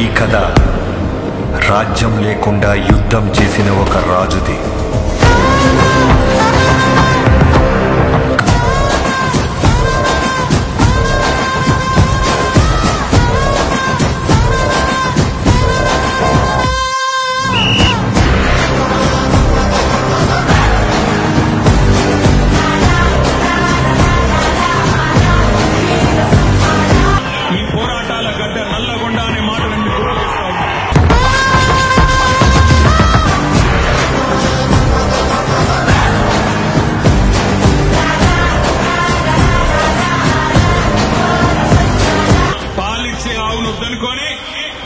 ఈ కథ రాజ్యం లేకుండా యుద్ధం చేసిన ఒక రాజుది.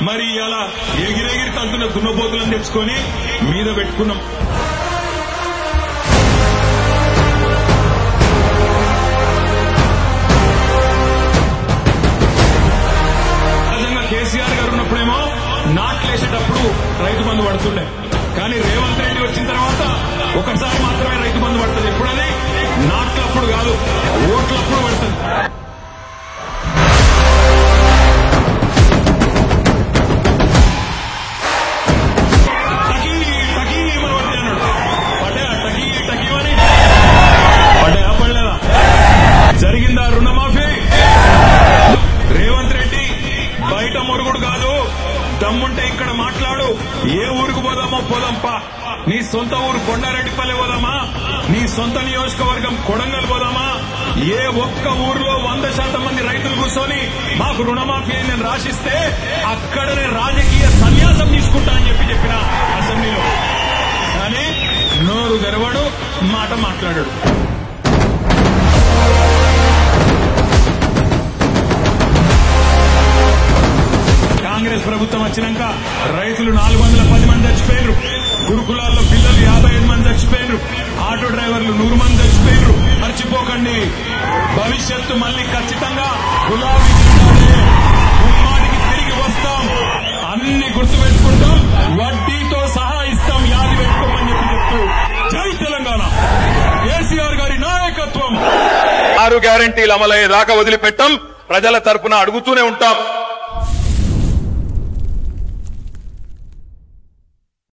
మరి అలా ఎగిరెగిరి తంతున్న దున్నపోతులను తెచ్చుకొని మీద పెట్టుకున్నాం. సహజంగా కేసీఆర్ గారు ఉన్నప్పుడేమో నాట్లేసేటప్పుడు రైతు బంధు పడుతుండే, కానీ రేవంత్ రెడ్డి వచ్చిన తర్వాత ఒకసారి మాత్రమే రైతు బంధు పడుతుంది. ఎప్పుడని? నాట్లప్పుడు కాదు, ఓట్లప్పుడు పడుతుంది. జరిగిందా రుణమాఫీ? రేవంత్ రెడ్డి బయట మొరుగుడు కాదు, దమ్ముంటే ఇక్కడ మాట్లాడు. ఏ ఊరికి పోదామో పోదాంపా. నీ సొంత ఊరు కొండారెడ్డిపల్లి పోదామా? నీ సొంత నియోజకవర్గం కొడంగల్ పోదామా? ఏ ఒక్క ఊర్లో 100% మంది రైతులు కూర్చొని మాకు రుణమాఫీ అని నేను రాసిస్తే అక్కడనే రాజకీయ సన్యాసం తీసుకుంటా అని చెప్పిన అసెంబ్లీలో. కానీ నోరు తెరవడు, మాట మాట్లాడాడు. కాంగ్రెస్ ప్రభుత్వం వచ్చినాక రైతులు 410 మంది చచ్చిపోయారు, గురుకులాల్లో పిల్లలు 55 మంది చచ్చిపోయారు, ఆటో డ్రైవర్లు 100 మంది చచ్చిపోయారు. మర్చిపోకండి, భవిష్యత్తు మళ్ళీ ఖచ్చితంగా గులాబీ ఉమ్మాడికి తిరిగి వస్తాం. అన్ని గుర్తుపెట్టుకుంటాం, వడ్డీతో సహా ఇస్తాం, యాది పెట్టుకోమని చెప్తూ జై తెలంగాణ. కేసీఆర్ గారి నాయకత్వం. 6 గ్యారంటీలు అమలయ్యేదాకా వదిలిపెట్టాం. ప్రజల తరపున అడుగుతూనే ఉంటాం.